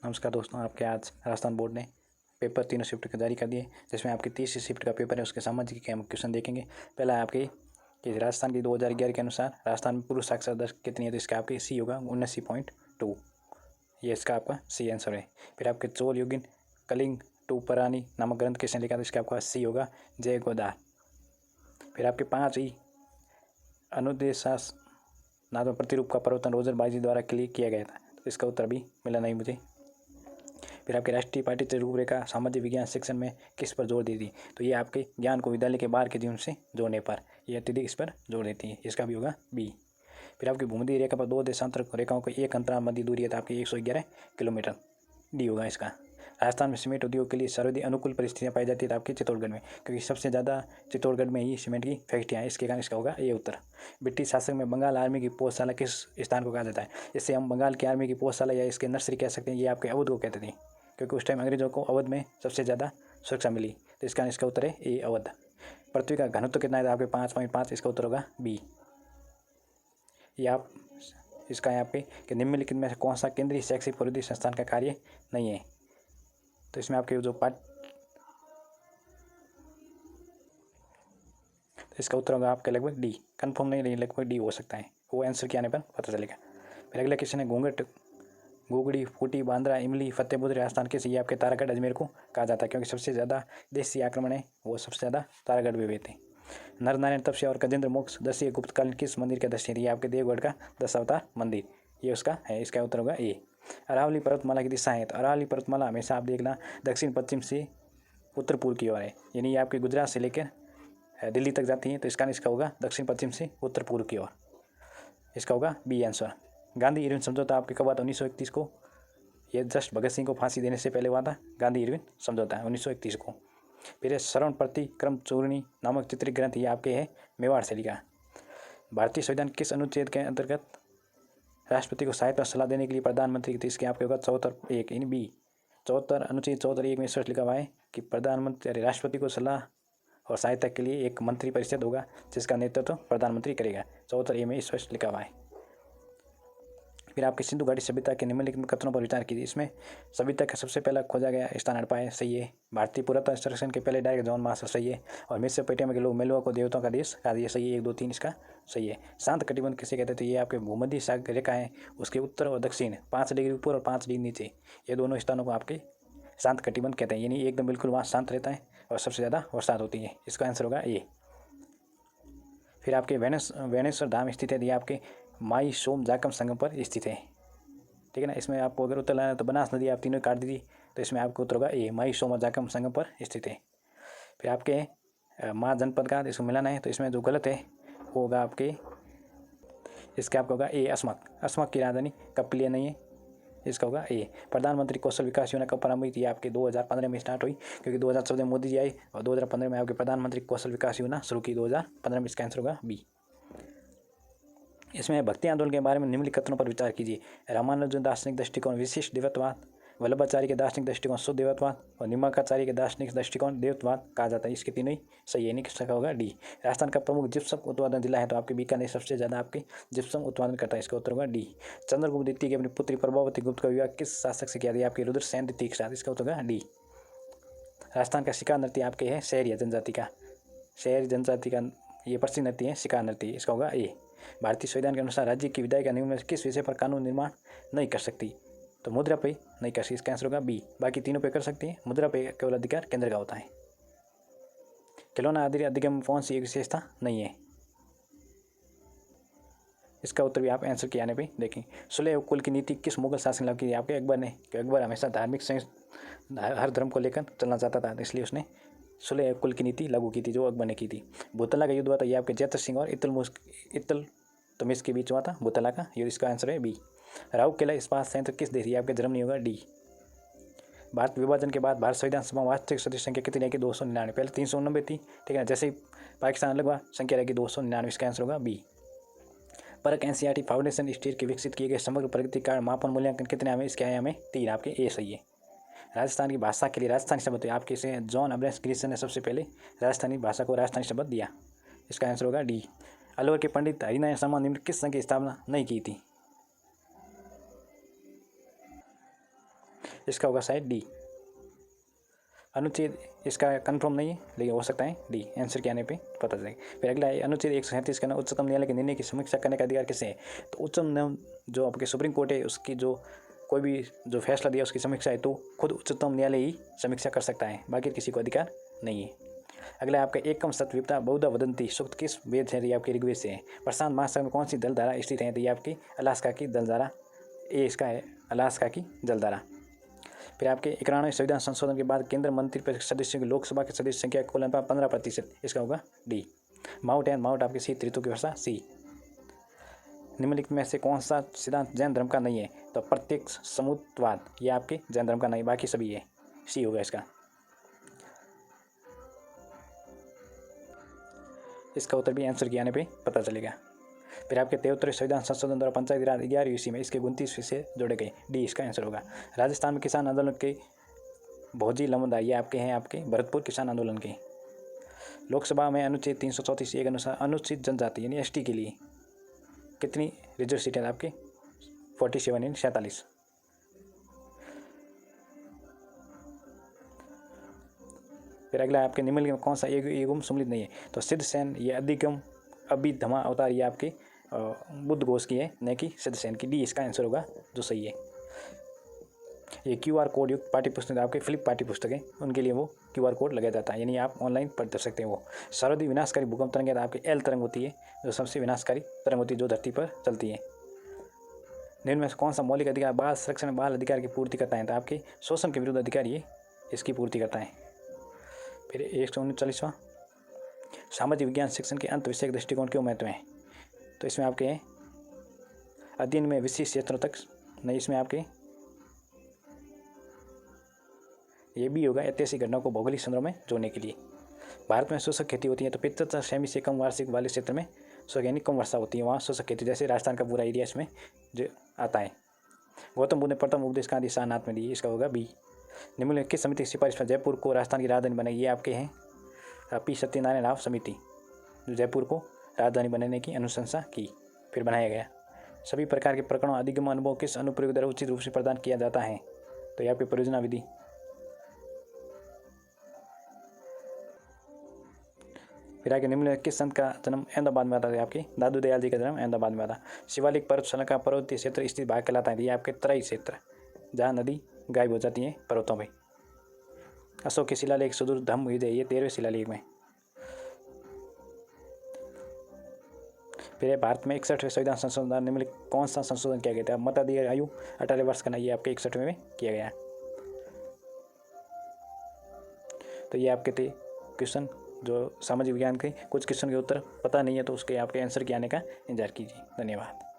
नमस्कार दोस्तों, आपके आज राजस्थान बोर्ड ने पेपर तीनों शिफ्ट का जारी कर दिए, जिसमें आपकी तीसरी शिफ्ट का पेपर है। उसके सामाजिक के हम क्वेश्चन देखेंगे। पहला है आपकी कि राजस्थान की 2011 के अनुसार राजस्थान में पुरुष साक्षरता दर कितनी है, तो इसका आपके सी होगा 79.2। ये इसका आपका सी आंसर है। फिर आपके चोल युगिन कलिंग टू परानी नामक ग्रंथ किसने लिखा, तो इसका आपका सी होगा जय गोदार। फिर आपके 5 ही अनुदेशास नाम प्रतिरूप का परिवर्तन रोजर बाजी द्वारा किया गया था, तो इसका उत्तर भी मिला नहीं मुझे। फिर आपके राष्ट्रीय पार्टी से रूपरेखा सामाजिक विज्ञान सेक्शन में किस पर जोर देती, तो ये आपके ज्ञान को विद्यालय के बाहर के जीवन से जोड़ने पर, ये अत्यधिक इस पर जोर देती है। इसका भी होगा बी। फिर आपकी भूमध्य रेखा पर 2 देशांतर रेखाओं को एक अंतराल मध्य दूरी है, तो आपकी 111 किलोमीटर, डी होगा इसका। राजस्थान में सीमेंट उद्योग के लिए सर्वाधिक अनुकूल परिस्थितियाँ पाई जाती है, तो आपकी चित्तौड़गढ़ में, क्योंकि सबसे ज़्यादा चित्तौड़गढ़ में ही सीमेंट की फैक्ट्रियाँ हैं। इसके कारण इसका होगा ये उत्तर। ब्रिटिश शासक में बंगाल आर्मी की पोषशाला किस स्थान को कहा जाता है, इससे हम बंगाल की आर्मी की पोषशाला या इसके नर्सरी कह सकते हैं। ये आपके अवध को कहते थे, क्योंकि उस टाइम अंग्रेजों को अवध में सबसे ज़्यादा सुरक्षा मिली, तो इसका इसका उत्तर है ए अवध। पृथ्वी का घनत्व कितना है, तो आपके 5.5, इसका उत्तर होगा बी। ये आप इसका है आपके कि निम्नलिखित में से कौन सा केंद्रीय शैक्षिक परिधि संस्थान का कार्य नहीं है, तो इसमें आपके जो तो इसका उत्तर होगा आपके लगभग डी। कन्फर्म नहीं रही, लगभग डी हो सकता है, वो आंसर के आने पर पता चलेगा। फिर अगला क्वेश्चन है घूंघट गोगड़ी फूटी बांद्रा इमली फतेहपुर राजस्थान के, ये आपके तारागढ़ अजमेर को कहा जाता है, क्योंकि सबसे ज़्यादा देशी आक्रमण है वो सबसे ज़्यादा तारागढ़ में हुए थे। नर नारायण तपस्या और गजेंद्र मोक्ष दस्यु गुप्तकालीन किस मंदिर का दृश्य है, ये आपके देवगढ़ का 10 अवतार मंदिर, ये उसका है। इसका उत्तर होगा ए। अरावली पर्वतमाला की दिशा है, तो अरावली पर्वतमाला हमेशा आप देखना दक्षिण पश्चिम से उत्तर पूर्व की ओर है, यानी ये आपके गुजरात से लेकर दिल्ली तक जाती है, तो इसका होगा दक्षिण पश्चिम से उत्तर पूर्व की ओर, इसका होगा बी आंसर। गांधी इरविन समझौता आपके कब हुआ था, 1931 को। ये जस्ट भगत सिंह को फांसी देने से पहले हुआ था गांधी इरविन समझौता 1931 को। फिर श्रवण प्रतिक्रम चूर्णी नामक चित्रित ग्रंथ ये आपके है मेवाड़ से लिखा। भारतीय संविधान किस अनुच्छेद के अंतर्गत राष्ट्रपति को सहायता सलाह देने के लिए प्रधानमंत्री की, इसके आपके होगा 74(1) यानी बी। 74 अनुच्छेद 74(1) में स्पष्ट लिखा हुआ है कि प्रधानमंत्री राष्ट्रपति को सलाह और सहायता के लिए एक मंत्री परिषद होगा, जिसका नेतृत्व प्रधानमंत्री करेगा। 74(a) में स्पष्ट लिखा हुआ है। फिर आपकी सिंधु घाटी सभ्यता के निम्नलिखित कथनों पर विचार कीजिए। इसमें सभ्यता का सबसे पहला खोजा गया स्थान हड़प्पा है, सही है। भारतीय पुरातत्व सर्वेक्षण के पहले डायरेक्ट जॉन मार्शल, सही है। और मेसोपोटामिया के लोग मेलुआ को देवताओं का देश कहा, ये सही है। 1, 2, 3 इसका सही है। शांत कटिबंध किसे कहते थे, ये आपके भूमध्य सागर रेखा है, उसके उत्तर और दक्षिण 5 डिग्री ऊपर और 5 डिग्री नीचे, ये दोनों स्थानों को आपके शांत कटिबंध कहते हैं, यानी एकदम बिल्कुल वहाँ शांत रहता है और सबसे ज़्यादा बरसात होती है। इसका आंसर होगा ए। फिर आपके वेणेश्वर धाम स्थित है, ये आपके माई सोम जाकम संगम पर स्थित है, ठीक है ना। इसमें आपको अगर उत्तर लाना है तो बनास नदी आप तीनों काट दीजिए, तो इसमें आपको उत्तर होगा ए, माई सोम जाकम संगम पर स्थित है। फिर आपके माँ जनपद का इसको मिलाना है, तो इसमें जो गलत है वो होगा आपके, इसका आपका होगा ए अस्मक। अस्मक की राजधानी कपिलिया नहीं है, इसका होगा ए। प्रधानमंत्री कौशल विकास योजना कब प्रारंभ हुई थी, आपके 2015 में स्टार्ट हुई, क्योंकि 2014 में मोदी जी आए और 2015 में आपके प्रधानमंत्री कौशल विकास योजना शुरू की 2015 में। इसका आंसर होगा बी। इसमें भक्ति आंदोलन के बारे में निम्नलिखित कथनों पर विचार कीजिए। रामानुजन दार्शनिक दृष्टिकोण विशिष्ट देवत्ववाद, वल्लभाचार्य के दार्शनिक दृष्टिकोण शुद्ध देवत्ववाद और निम्बार्काचार्य के दार्शनिक दृष्टिकोण देवत्ववाद कहा जाता है। इसके तीनों ही सही है, इसका होगा डी। राजस्थान का प्रमुख जिप्सम उत्पादन जिला है, तो आपके बीकानेर सबसे ज़्यादा आपके जिप्सम उत्पादन करता है, इसका उत्तर होगा डी। चंद्रगुप्त द्वितीय की अपनी पुत्री प्रभावती गुप्त का विवाह किस शासक से किया था, आपके रुद्रसेन द्वितीय के साथ, इसका उत्तर होगा डी। राजस्थान का शिकार नृत्य आपके है शहरी जनजाति का, शहरी जनजाति का ये प्रसिद्ध नृत्य है शिकार नृत्य, इसका होगा ए। भारतीय संविधान के अनुसार राज्य की विधायिका निगम में किस विषय पर कानून निर्माण नहीं कर सकती, तो मुद्रा पे नहीं कर सकती, इसका आंसर होगा बी। बाकी तीनों पे कर सकती है, मुद्रा पे केवल अधिकार केंद्र का होता है। खिलौना आदि अधिगम कौन सी एक विशेषता नहीं है, इसका उत्तर भी आप आंसर के आने पे देखें। सुलह कुल की नीति किस मुगल शासन लागू की, आपके अकबर ने, कि अकबर हमेशा धार्मिक हर धर्म को लेकर चलना चाहता था, इसलिए उसने सुलह कुल की नीति लागू की थी, जो अकबर ने की थी। भूतला का युद्ध हुआ था, ये आपके जैतर सिंह और इल्तुतमिश के बीच हुआ था भूतला का युद्ध, इसका आंसर है बी। राउरकेला इस्पात संयंत्र किस देश, आपके जर्मनी होगा डी। भारत विभाजन के बाद भारत संविधान सभा वास्तविक सदस्य संख्या कितनी रहेगी, 299, पहले 389 थी, ठीक है। जैसे ही पाकिस्तान अलग हुआ संख्या रहेगी 299, इसका आंसर होगा बी। परक एनसीईआरटी फाउंडेशन स्टेट के विकसित किए गए समग्र प्रगति कार्ड मापन मूल्यांकन कितने हमें, इसके आए हमें 3, आपके ए सही है। राजस्थान की भाषा के लिए राजस्थानी शब्द आपके से जॉन अब्राहम ग्रिसन ने सबसे पहले राजस्थानी भाषा को राजस्थानी शब्द दिया, इसका आंसर होगा डी। अलवर के पंडित हरिनारायण शर्मा ने किस संघ की स्थापना नहीं की थी, इसका होगा शायद डी। अनुच्छेद इसका कंफर्म नहीं है लेकिन हो सकता है डी, आंसर के आने पे पता चलेगा। फिर अगला है अनुच्छेद 137 का ना उच्चतम न्यायालय के निर्णय की समीक्षा करने का अधिकार किसे है। तो उच्चतम जो आपके सुप्रीम कोर्ट है उसकी जो कोई भी जो फैसला दिया उसकी समीक्षा है तो खुद उच्चतम न्यायालय ही समीक्षा कर सकता है, बाकी किसी को अधिकार नहीं है। अगला है आपका एकम सत विपता बहुधा वदंती सूक्त किस वेद से, ये आपके ऋग्वेद से है। प्रशांत महासागर में कौन सी जलधारा स्थित है, तो ये आपकी अलास्का की जलधारा, ये इसका है अलास्का की जलधारा। फिर आपके 91वें संविधान संशोधन के बाद केंद्र मंत्रिपरिषद सदस्यों की लोकसभा के सदस्य संख्या कुल अनुपात 15%, इसका होगा डी। माउंट एंड माउंट आपके शीत ऋतु की वर्षा सी। निम्नलिखित में से कौन सा सिद्धांत जैन धर्म का नहीं है, तो प्रत्यक्ष समुद्रवाद, ये आपके जैन धर्म का नहीं, बाकी सभी है, सी होगा इसका। इसका उत्तर भी आंसर के आने पे पता चलेगा। फिर आपके 73वें संविधान संशोधन द्वारा पंचायती राज 11वीं ईस्वी में इसके 29 विषय जोड़े गए, डी इसका आंसर होगा। राजस्थान में किसान आंदोलन के भोजी लमुदा, ये आपके हैं आपके भरतपुर किसान आंदोलन के। लोकसभा में अनुच्छेद 334 के अनुसार अनुसूचित जनजाति यानी एसटी के लिए कितनी रिजर्व सीटें आपके 47 यानी 47। फिर अगला आपके निम्नलिखित में कौन सा युग्म सम्मिलित नहीं है, तो सिद्ध सेन, ये अधिगम अभिधमा अवतार, ये आपके बुद्ध घोष की है न कि सिद्ध सेन की, डी इसका आंसर होगा जो सही है। ये QR कोड युक्त पाठ्य पुस्तक आपके फ्लिप पाठ्य पुस्तक है, उनके लिए वो QR कोड लगाया जाता है, यानी आप ऑनलाइन पढ़ सकते हैं। वो सर्वाधिक विनाशकारी भूकंप तरंग आपकी एल तरंग होती है, जो सबसे विनाशकारी तरंग होती है जो धरती पर चलती है। निम्न में कौन सा मौलिक अधिकार बाल संरक्षण में बाल अधिकार की पूर्ति करता है, तो आपके शोषण के विरुद्ध अधिकार ये इसकी पूर्ति करता है। फिर 139वां सामाजिक विज्ञान शिक्षण के अंत विषय दृष्टिकोण क्यों महत्व है, तो इसमें आपके अध्ययन में विशिष्ट क्षेत्रों तक नहीं, इसमें आपके ये भी होगा ऐतिहासिक घटनाओं को भौगोलिक संदर्भ में जोड़ने के लिए। भारत में शुष्क खेती होती है, तो 75 सेमी से कम वार्षिक वाले क्षेत्र में शुष्क यानी कम वर्षा होती है, वहाँ शुष्क खेती, जैसे राजस्थान का पूरा एरिया इसमें जो आता है। गौतम बुद्ध ने प्रथम उपदेश कहाँ दी, सारनाथ में दी, इसका होगा बी। निम्नलिखित किस समिति की सिफारिश पर जयपुर को राजधानी की राजधानी बनाई, ये आपके हैं पी सत्यनारायण राव समिति, जो जयपुर को राजधानी बनाने की अनुशंसा की, फिर बनाया गया। सभी प्रकार के प्रकरणों अधिगम अनुभव किस अनुप्रयोग द्वारा उचित रूप से प्रदान किया जाता है, तो ये आपकी परियोजना विधि। फिर आगे निम्नलिखित किस संत का जन्म अहमदाबाद में आता है, आपके दादू दयाल जी का जन्म अहमदाबाद में आता। शिवालिक पर्वतश्रृंखला का पर्वतीय क्षेत्र स्थित भाग कहलाता है, ये आपके तराई क्षेत्र, जहाँ नदी गायब हो जाती है पर्वतों में। अशोक के शिलालेख सुदूर धम्म हृदय, ये 13वें शिलालेख में। फिर भारत में 61वें संविधान संशोधन निम्नलिखित कौन सा संशोधन किया गया था, मताधिकार आयु 18 वर्ष करना, ये आपके 61वें में किया गया। तो ये आपके थे क्वेश्चन जो सामाजिक विज्ञान के, कुछ क्वेश्चन के उत्तर पता नहीं है तो उसके आपके आंसर के आने का इंतजार कीजिए। धन्यवाद।